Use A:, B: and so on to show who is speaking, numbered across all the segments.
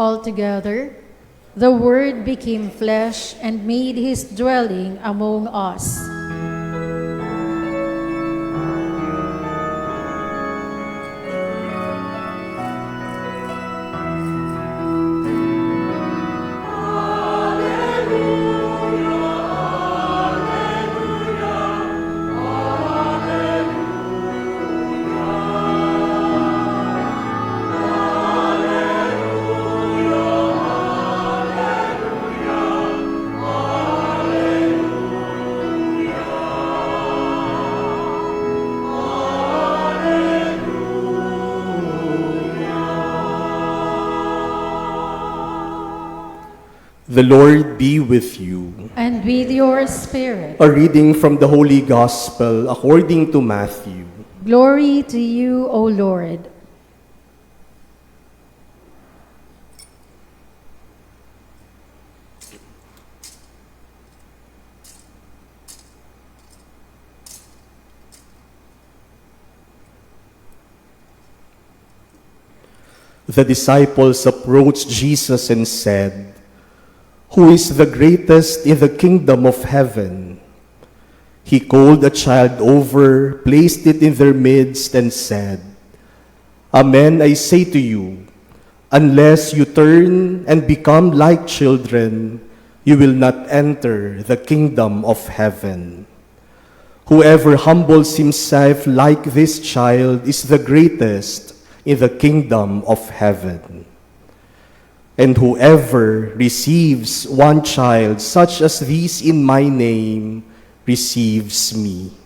A: Altogether, the Word became flesh and made his dwelling among us.
B: The Lord be with you.
A: And with your spirit.
B: A reading from the Holy Gospel according to Matthew.
A: Glory to you, O Lord.
B: The disciples approached Jesus and said, "Who is the greatest in the kingdom of heaven?" He called a child over, placed it in their midst, and said, "Amen, I say to you, unless you turn and become like children, you will not enter the kingdom of heaven. Whoever humbles himself like this child is the greatest in the kingdom of heaven. And whoever receives one child such as these in my name receives me.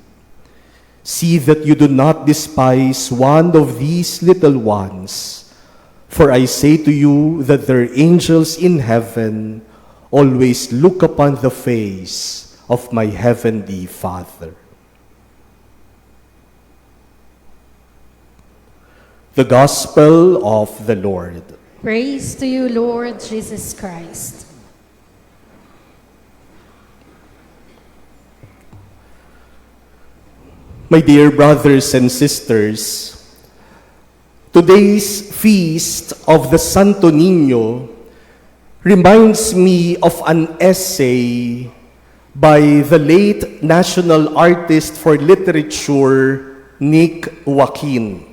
B: See that you do not despise one of these little ones, for I say to you that their angels in heaven always look upon the face of my heavenly Father." The Gospel of the Lord.
A: Praise to you, Lord Jesus Christ.
B: My dear brothers and sisters, today's feast of the Santo Niño reminds me of an essay by the late national artist for literature, Nick Joaquin.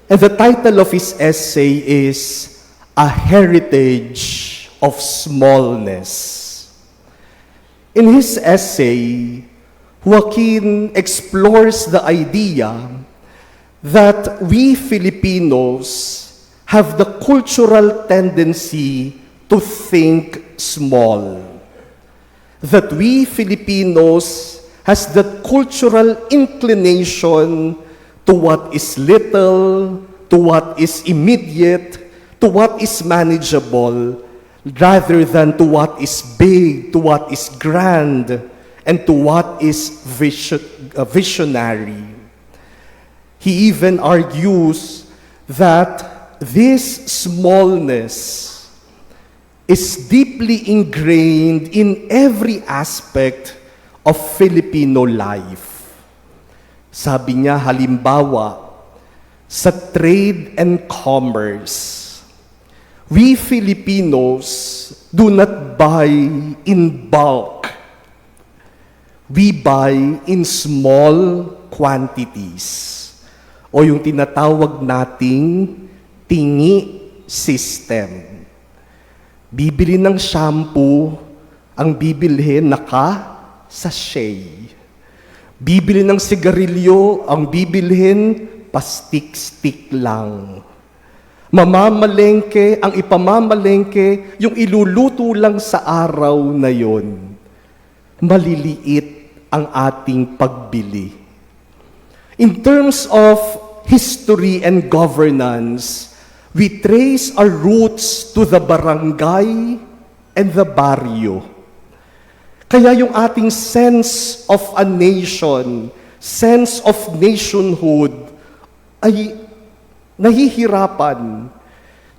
B: And the title of his essay is A Heritage of Smallness. In his essay, Joaquin explores the idea that we Filipinos have the cultural tendency to think small. That we Filipinos has the cultural inclination to what is little, to what is immediate, to what is manageable, rather than to what is big, to what is grand, and to what is visionary. He even argues that this smallness is deeply ingrained in every aspect of Filipino life. Sabi niya, halimbawa, sa trade and commerce, we Filipinos do not buy in bulk. We buy in small quantities. O yung tinatawag nating tingi system. Bibili ng shampoo, ang bibilhin naka-sachet. Bibili ng sigarilyo, ang bibilhin, pastik-stik lang. Mamamalengke, ang ipamamalengke, yung iluluto lang sa araw na yon. Maliliit ang ating pagbili. In terms of history and governance, we trace our roots to the barangay and the barrio. Kaya yung ating sense of a nation, sense of nationhood, ay nahihirapan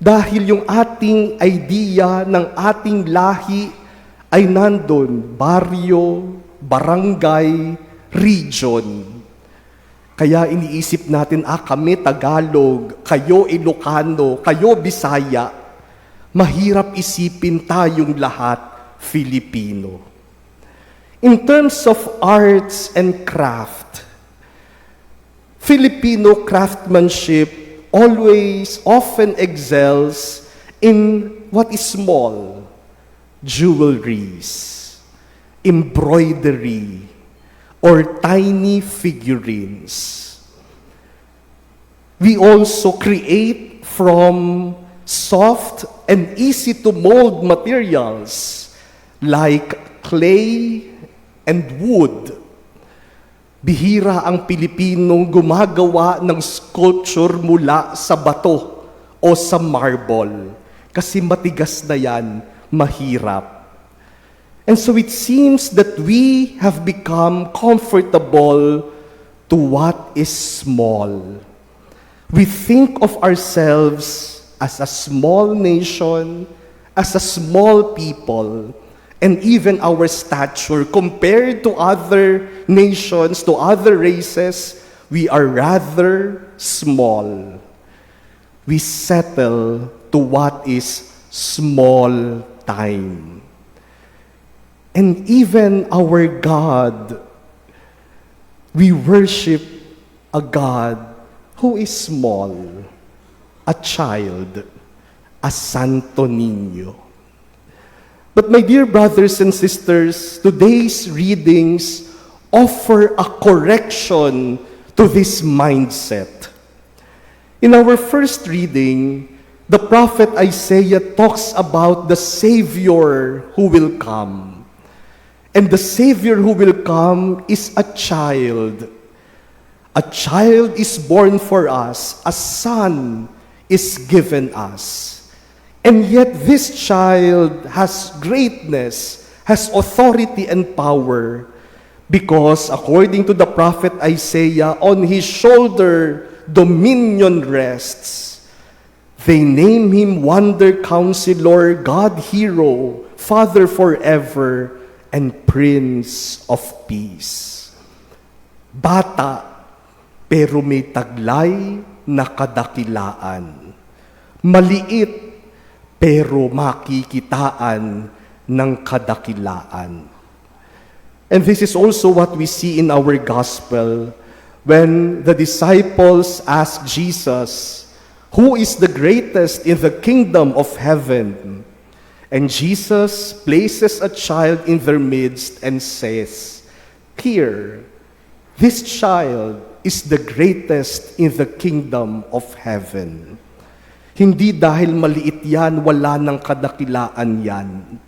B: dahil yung ating idea ng ating lahi ay nandun, baryo, barangay, region. Kaya iniisip natin, kami Tagalog, kayo Ilocano, kayo Bisaya. mahirap isipin tayong lahat Filipino. In terms of arts and craft, Filipino craftsmanship often excels in what is small: jewelries, embroidery, or tiny figurines. We also create from soft and easy-to-mold materials like clay and wood. Bihira ang Pilipinong gumagawa ng sculpture mula sa bato o sa marble kasi matigas na yan, mahirap. And so it seems that we have become comfortable to what is small. We think of ourselves as a small nation, as a small people, and even our stature compared to other nations, to other races, we are rather small. We settle to what is small time. And even our God, we worship a God who is small, a child, a Santo Niño. But my dear brothers and sisters, today's readings offer a correction to this mindset. In our first reading, the prophet Isaiah talks about the Savior who will come. And the Savior who will come is a child. A child is born for us, a son is given us. And yet this child has greatness, has authority and power, because according to the prophet Isaiah, on his shoulder dominion rests. They name him Wonder Counselor, God Hero, Father forever, and Prince of Peace. Bata, pero may taglay na kadakilaan. Maliit, pero makikitaan ng kadakilaan. And this is also what we see in our gospel when the disciples ask Jesus, who is the greatest in the kingdom of heaven? And Jesus places a child in their midst and says, here, this child is the greatest in the kingdom of heaven. Hindi dahil maliit yan, wala ng kadakilaan yan.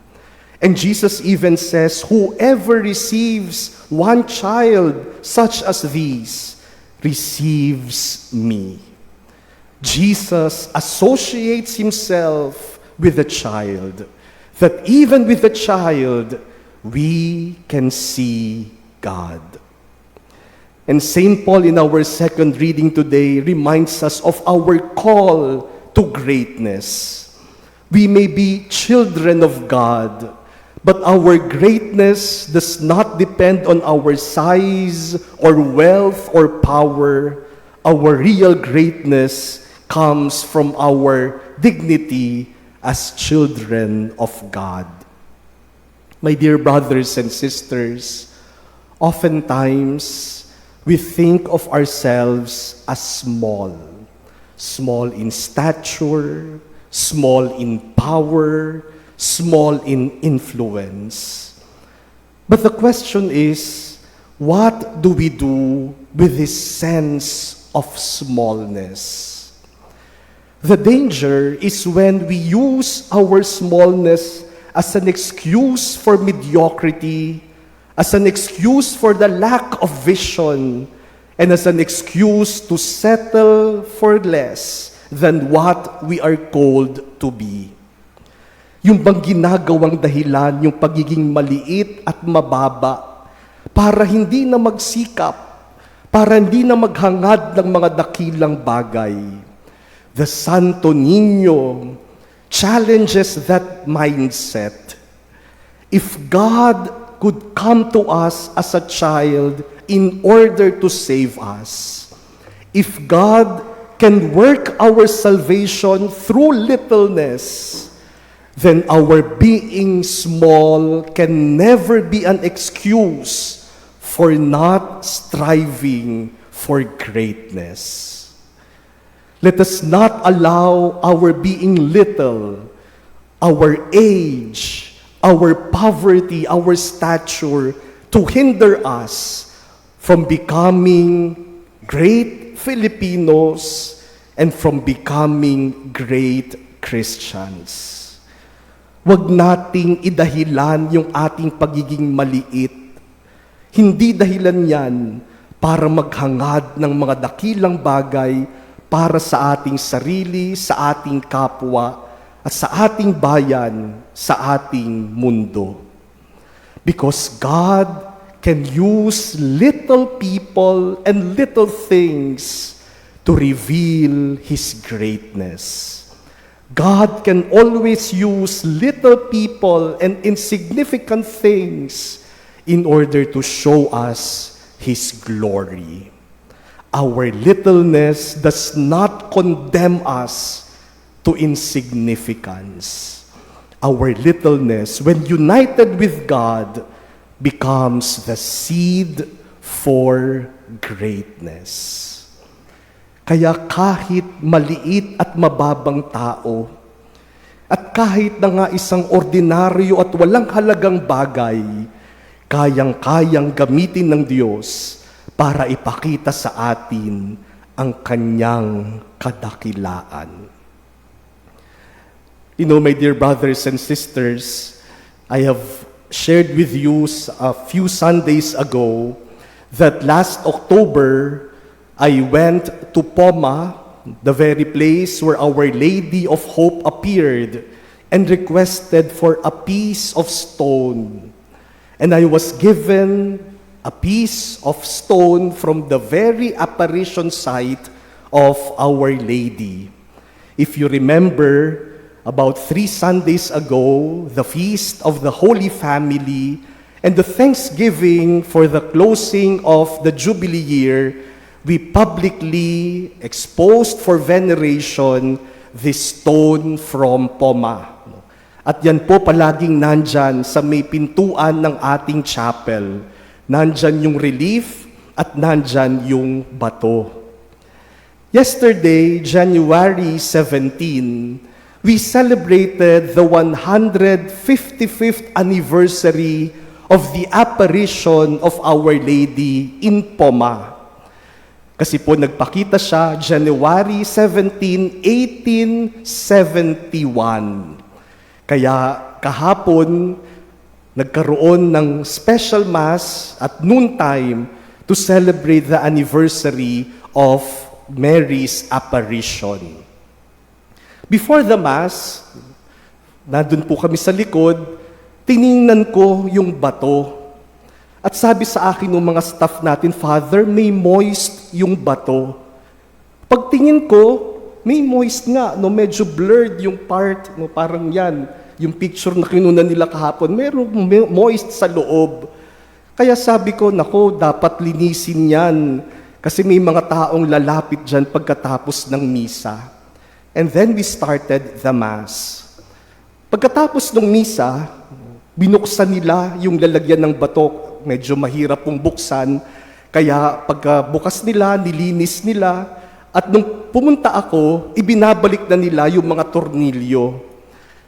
B: And Jesus even says, whoever receives one child such as these, receives me. Jesus associates himself with the child, that even with the child, we can see God. And St. Paul in our second reading today reminds us of our call to greatness. We may be children of God, but our greatness does not depend on our size or wealth or power. Our real greatness comes from our dignity as children of God. My dear brothers and sisters, oftentimes we think of ourselves as small. Small in stature, small in power, small in influence. But the question is, what do we do with this sense of smallness? The danger is when we use our smallness as an excuse for mediocrity, as an excuse for the lack of vision, and as an excuse to settle for less than what we are called to be. Yung bang ginagawang dahilan, yung pagiging maliit at mababa, para hindi na magsikap, para hindi na maghangad ng mga dakilang bagay. The Santo Niño challenges that mindset. If God could come to us as a child in order to save us, if God can work our salvation through littleness, then our being small can never be an excuse for not striving for greatness. Let us not allow our being little, our age, our poverty, our stature to hinder us from becoming great Filipinos and from becoming great Christians. Huwag nating idahilan yung ating pagiging maliit. Hindi dahilan yan para maghangad ng mga dakilang bagay para sa ating sarili, sa ating kapwa, at sa ating bayan, sa ating mundo. Because God can use little people and little things to reveal His greatness. God can always use little people and insignificant things in order to show us His glory. Our littleness does not condemn us to insignificance. Our littleness, when united with God, becomes the seed for greatness. Kaya kahit maliit at mababang tao, at kahit na nga isang ordinaryo at walang halagang bagay, kayang-kayang gamitin ng Diyos para ipakita sa atin ang Kanyang kadakilaan. You know, my dear brothers and sisters, I have shared with you a few Sundays ago that last October, I went to Poma, the very place where Our Lady of Hope appeared, and requested for a piece of stone. And I was given a piece of stone from the very apparition site of Our Lady. If you remember, about 3 Sundays ago, the feast of the Holy Family and the Thanksgiving for the closing of the Jubilee year, we publicly exposed for veneration this stone from Poma. At yan po palaging nandyan sa may pintuan ng ating chapel. Nandyan yung relief at nandyan yung bato. Yesterday, January 17, we celebrated the 155th anniversary of the apparition of Our Lady in Poma. Kasi po nagpakita siya January 17, 1871. Kaya kahapon, nagkaroon ng special mass at noontime to celebrate the anniversary of Mary's apparition. Before the mass, nandun po kami sa likod, tiningnan ko yung bato. At sabi sa akin ng mga staff natin, Father, may moist yung bato. Pagtingin ko, may moist nga, no, medyo blurred yung part, no, parang yan, yung picture na kinuna nila kahapon, merong moist sa loob. Kaya sabi ko, nako, dapat linisin yan, kasi may mga taong lalapit dyan pagkatapos ng misa. And then we started the Mass. Pagkatapos ng misa, binuksan nila yung lalagyan ng bato. Medyo mahirap pong buksan. Kaya pagkabukas nila, nilinis nila. At nung pumunta ako, ibinabalik na nila yung mga tornilyo.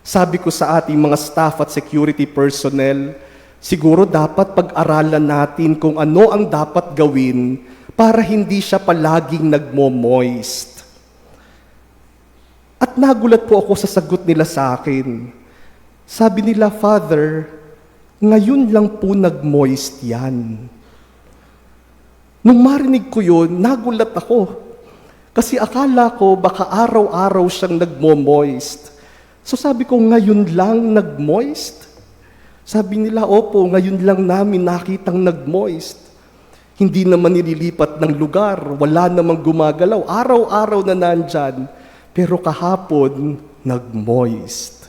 B: Sabi ko sa ating mga staff at security personnel, siguro dapat pag-aralan natin kung ano ang dapat gawin para hindi siya palaging nagmo-moist. At nagulat po ako sa sagot nila sa akin. Sabi nila, Father, ngayon lang po nag-moist yan. Nung marinig ko yun, nagulat ako. Kasi akala ko baka araw-araw siyang nagmo-moist. So sabi ko, ngayon lang nag-moist? Sabi nila, opo, ngayon lang namin nakitang nag-moist. Hindi naman nililipat ng lugar, wala namang gumagalaw, araw-araw na nandyan. Pero kahapon, nag-moist.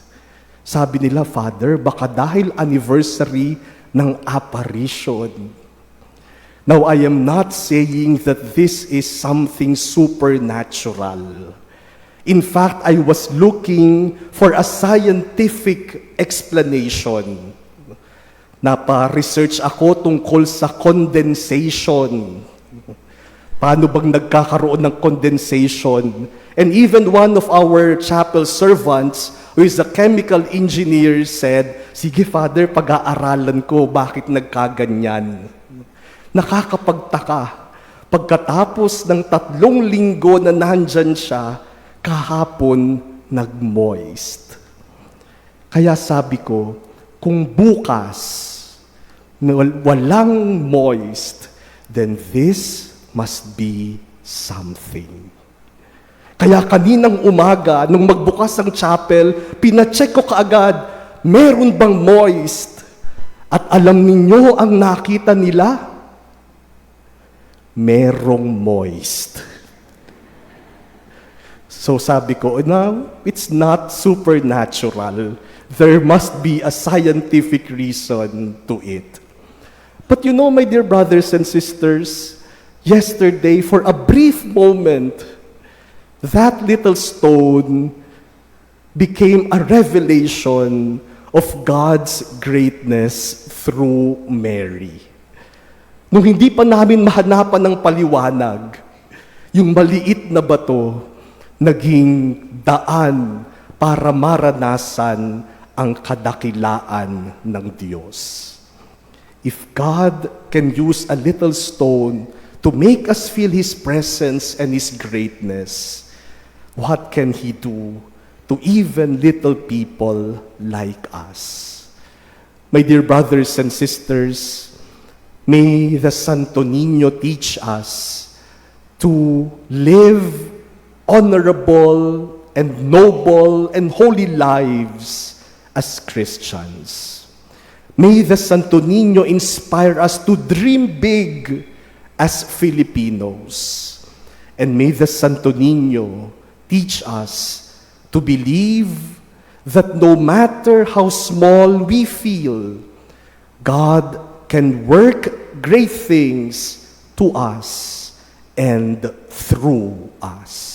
B: Sabi nila, Father, baka dahil anniversary ng apparition. Now, I am not saying that this is something supernatural. In fact, I was looking for a scientific explanation. Napa-research ako tungkol sa condensation. Paano bang nagkakaroon ng condensation? And even one of our chapel servants, who is a chemical engineer, said, "Sige, Father, pag-aaralan ko bakit nagkaganyan." Nakakapagtaka. Pagkatapos ng 3 linggo na nandyan siya, kahapon nag-moist. Kaya sabi ko, kung bukas walang moist, then this must be something. Kaya kaninang umaga, nung magbukas ang chapel, pinacheck ko kaagad, meron bang moist? At alam ninyo ang nakita nila? Merong moist. So sabi ko, no, it's not supernatural. There must be a scientific reason to it. But you know, my dear brothers and sisters, yesterday, for a brief moment, that little stone became a revelation of God's greatness through Mary. Nung hindi pa namin mahanapan ng paliwanag, yung maliit na bato, naging daan para maranasan ang kadakilaan ng Diyos. If God can use a little stone to make us feel His presence and His greatness, what can He do to even little people like us? My dear brothers and sisters, may the Santo Niño teach us to live honorable and noble and holy lives as Christians. May the Santo Niño inspire us to dream big as Filipinos. And may the Santo Niño teach us to believe that no matter how small we feel, God can work great things to us and through us.